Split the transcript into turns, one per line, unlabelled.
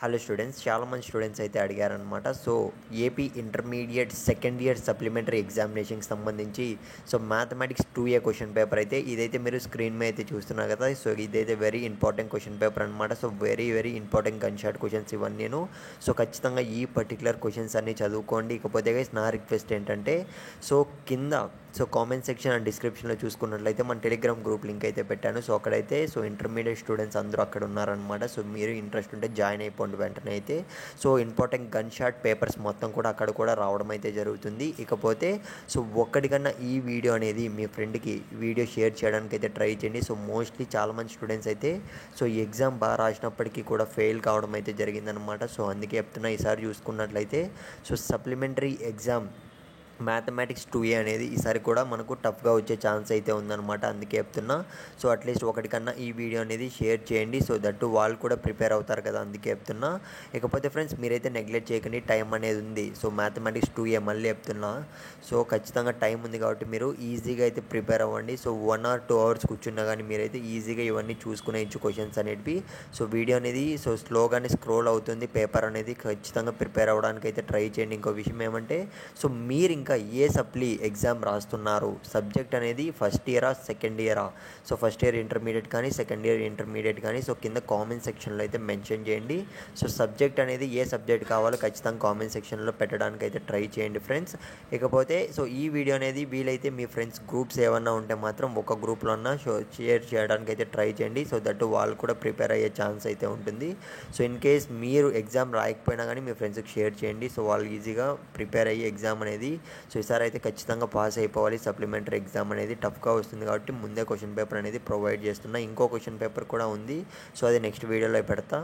Hello students, చాలామంది students అయితే అడిగారనమాట. So AP intermediate second year supplementary ఎగ్జామినేషన్కి సంబంధించి మ్యాథమెటిక్స్ 2A క్వశ్చన్ పేపర్ అయితే ఇదైతే మీరు స్క్రీన్ మీద అయితే చూస్తున్నారు కదా. సో ఇదైతే వెరీ ఇంపార్టెంట్ క్వశ్చన్ పేపర్ అనమాట. So very important gun shot questions ఇవన్నీ నేను. సో ఖచ్చితంగా ఈ పర్టికులర్ క్వశ్చన్స్ అన్నీ చదువుకోండి. ఇకపోతే గైస్ నా రిక్వెస్ట్ ఏంటంటే, సో కింద కామెంట్ సెక్షన్ అండ్ డిస్క్రిప్షన్లో చూసుకున్నట్లయితే మన టెలిగ్రామ్ గ్రూప్ లింక్ అయితే పెట్టాను. సో అక్కడైతే ఇంటర్మీడియట్ స్టూడెంట్స్ అందరూ అక్కడ ఉన్నారనమాట. సో మీరు ఇంట్రెస్ట్ ఉంటే జాయిన్ అయిపోండి వెంటనే అయితే. So important gun shot papers మొత్తం కూడా అక్కడ కూడా రావడం అయితే జరుగుతుంది. ఇకపోతే ఒక్కడికన్నా ఈ వీడియో అనేది మీ ఫ్రెండ్కి వీడియో షేర్ చేయడానికి అయితే ట్రై చేయండి. సో మోస్ట్లీ చాలామంది స్టూడెంట్స్ అయితే ఈ ఎగ్జామ్ బాగా రాసినప్పటికీ కూడా ఫెయిల్ కావడం అయితే జరిగిందనమాట. సో అందుకే చెప్తున్నా, ఈసారి చూసుకున్నట్లయితే సప్లిమెంటరీ ఎగ్జామ్ మ్యాథమెటిక్స్ 2A అనేది ఈసారి కూడా మనకు టఫ్గా వచ్చే ఛాన్స్ అయితే ఉందన్నమాట. అందుకే చెప్తున్నా. సో అట్లీస్ట్ ఒకటికన్నా ఈ వీడియో అనేది షేర్ చేయండి. సో దట్టు వాళ్ళు కూడా ప్రిపేర్ అవుతారు కదా, అందుకే చెప్తున్నా. ఇకపోతే ఫ్రెండ్స్, మీరైతే నెగ్లెక్ట్ చేయకండి, టైం అనేది ఉంది. సో మ్యాథమెటిక్స్ 2A మళ్ళీ చెప్తున్నా. సో ఖచ్చితంగా టైం ఉంది కాబట్టి మీరు ఈజీగా అయితే ప్రిపేర్ అవ్వండి. సో 1 or 2 hours కూర్చున్నా కానీ మీరైతే ఈజీగా ఇవన్నీ చూసుకునేచ్చు క్వశ్చన్స్ అనేటివి. సో వీడియో అనేది స్లోగానే స్క్రోల్ అవుతుంది. పేపర్ అనేది ఖచ్చితంగా ప్రిపేర్ అవ్వడానికి అయితే ట్రై చేయండి. ఇంకో విషయం ఏమంటే, మీరు ఇంకా ఏ సప్లీ ఎగ్జామ్ రాస్తున్నారు, సబ్జెక్ట్ అనేది ఫస్ట్ ఇయరా సెకండ్ ఇయరా, సో ఫస్ట్ ఇయర్ ఇంటర్మీడియట్ కానీ సెకండ్ ఇయర్ ఇంటర్మీడియట్ కానీ కింద కామెంట్ సెక్షన్లో అయితే మెన్షన్ చేయండి. సో సబ్జెక్ట్ అనేది ఏ సబ్జెక్ట్ కావాలో ఖచ్చితంగా కామెంట్ సెక్షన్లో పెట్టడానికి అయితే ట్రై చేయండి ఫ్రెండ్స్. ఇకపోతే ఈ వీడియో అనేది వీలైతే మీ ఫ్రెండ్స్ గ్రూప్స్ ఏమన్నా ఉంటే మాత్రం ఒక గ్రూప్లో ఉన్న షేర్ చేయడానికి అయితే ట్రై చేయండి. సో దట్ వాళ్ళు కూడా ప్రిపేర్ అయ్యే ఛాన్స్ అయితే ఉంటుంది. సో ఇన్ కేస్ మీరు ఎగ్జామ్ రాయకపోయినా కానీ మీ ఫ్రెండ్స్కి షేర్ చేయండి. సో వాళ్ళు ఈజీగా ప్రిపేర్ అయ్యి ఎగ్జామ్ అనేది ఈసారి అయితే ఖచ్చితంగా పాస్ అయిపోవాలి. సప్లిమెంటరీ ఎగ్జామ్ అనేది టఫ్గా వస్తుంది కాబట్టి ముందే క్వశ్చన్ పేపర్ అనేది ప్రొవైడ్ చేస్తున్నా. ఇంకో క్వశ్చన్ పేపర్ కూడా ఉంది. సో అది నెక్స్ట్ వీడియోలో పెడతా.